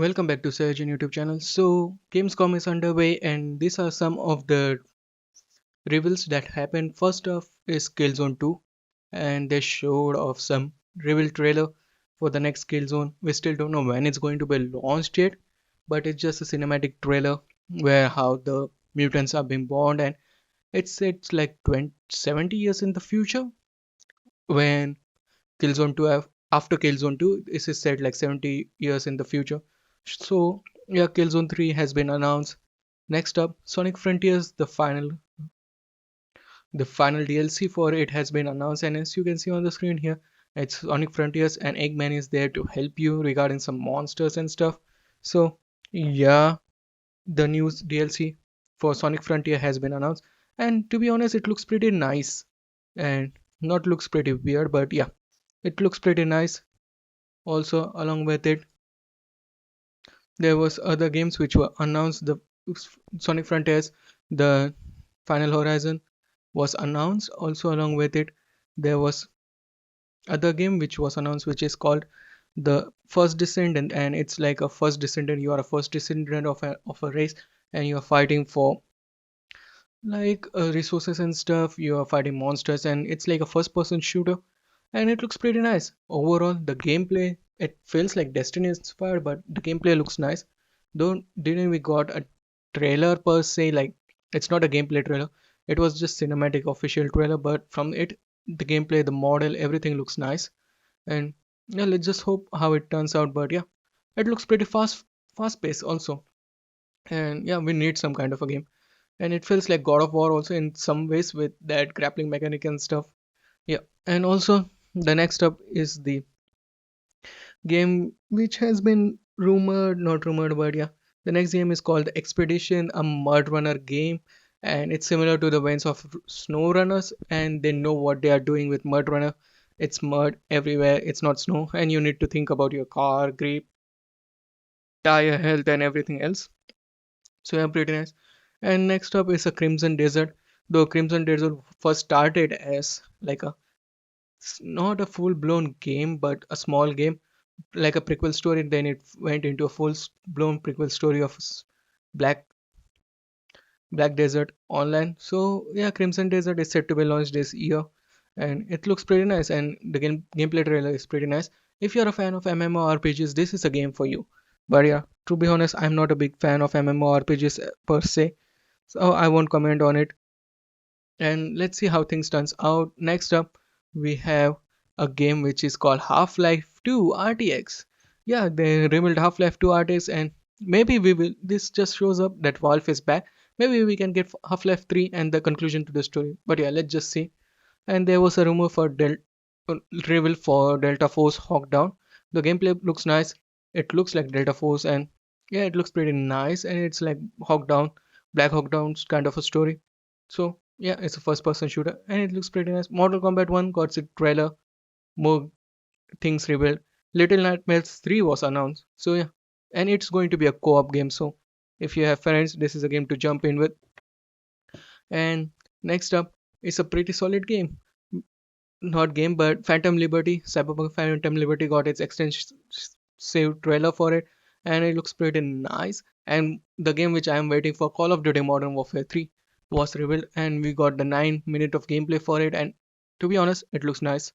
Welcome back to Surgeon YouTube channel. So Gamescom is underway and these are some of the reveals that happened. First off is Killzone 2 and they showed off some reveal trailer for the next Killzone. We still don't know when it's going to be launched yet, but it's just a cinematic trailer where how the mutants are being born, and it's like 70 years in the future when Killzone 2 after Killzone 2 this is set like 70 years in the future. So yeah, Killzone 3 has been announced. Next up, Sonic Frontiers, the final DLC for it has been announced, and as you can see on the screen here, it's Sonic Frontiers and Eggman is there to help you regarding some monsters and stuff. So yeah, the new DLC for Sonic Frontier has been announced, and to be honest, it looks pretty nice and not looks pretty weird, but yeah, it looks pretty nice. Also, along with it, there was other games which were announced. The Sonic Frontiers, the Final Horizon was announced. Also, along with it, there was other game which was announced, which is called the First Descendant, and it's like a first descendant. You are a first descendant of a race, and you are fighting for like resources and stuff. You are fighting monsters, and it's like a first-person shooter, and it looks pretty nice. Overall, the gameplay, it feels like Destiny inspired, but the gameplay looks nice. Though didn't we got a trailer per se, like it's not a gameplay trailer. It was just cinematic official trailer, but from it, the gameplay, the model, everything looks nice. And yeah, let's just hope how it turns out. But yeah, it looks pretty fast paced also. And yeah, we need some kind of a game. And it feels like God of War also in some ways with that grappling mechanic and stuff. Yeah, and also the next up is the game which has been rumored, not rumored, but yeah, the next game is called Expedition, a mud runner game, and it's similar to the veins of snow runners, and they know what they are doing with mud runner. It's mud everywhere, it's not snow, and you need to think about your car, grip, tire health, and everything else. So yeah, pretty nice. And next up is a Crimson Desert. Though Crimson Desert first started as like a not a full blown game, but a small game like a prequel story. Then it went into a full blown prequel story of Black Black Desert Online. So yeah, Crimson Desert is set to be launched this year, and it looks pretty nice. And the gameplay trailer is pretty nice. If you're a fan of MMORPGs, this is a game for you. But yeah, to be honest, I'm not a big fan of MMORPGs per se, so I won't comment on it. And let's see how things turns out. Next up, we have a game which is called Half-Life 2 RTX. Yeah, they revealed Half-Life 2 RTX, and maybe we will. This just shows up that Valve is back. Maybe we can get Half-Life 3 and the conclusion to the story. But yeah, let's just see. And there was a rumor for reveal for Delta Force Hawkdown. The gameplay looks nice. It looks like Delta Force, and yeah, it looks pretty nice. And it's like Hawkdown, Black Hawkdown's kind of a story. So yeah, it's a first-person shooter, and it looks pretty nice. Mortal Kombat 1 got its trailer, more things revealed. Little Nightmares 3 was announced. So yeah, and it's going to be a co-op game. So if you have friends, this is a game to jump in with. And next up is a pretty solid game. Not game, but Phantom Liberty. Cyberpunk Phantom Liberty got its extensive trailer for it, and it looks pretty nice. And the game which I am waiting for, Call of Duty Modern Warfare 3, was revealed, and we got the 9 minute of gameplay for it. And to be honest, it looks nice.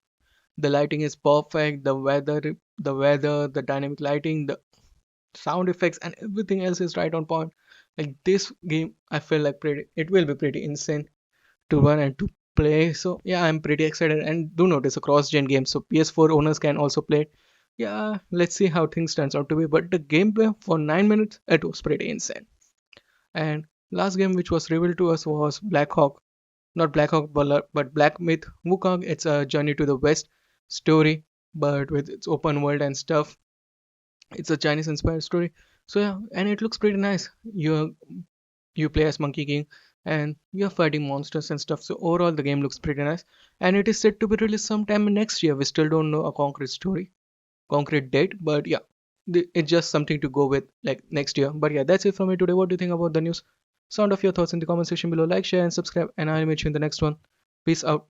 The lighting is perfect. The dynamic lighting, the sound effects, and everything else is right on point. Like this game, I feel like it will be pretty insane to run and to play. So yeah, I'm pretty excited. And do notice a cross-gen game, so PS4 owners can also play it. Yeah, let's see how things turns out to be. But the gameplay for 9 minutes, it was pretty insane. And last game which was revealed to us was Black Hawk, not Black Hawk, but Black Myth Wukong. It's a Journey to the West story, but with its open world and stuff. It's a Chinese inspired story. So yeah, and it looks pretty nice. You play as Monkey King and you're fighting monsters and stuff. So overall the game looks pretty nice. And it is set to be released sometime next year. We still don't know a concrete story, concrete date, but yeah, it's just something to go with like next year. But yeah, that's it from me today. What do you think about the news? Sound off your thoughts in the comment section below. Like, share, and subscribe, and I'll meet you in the next one. Peace out.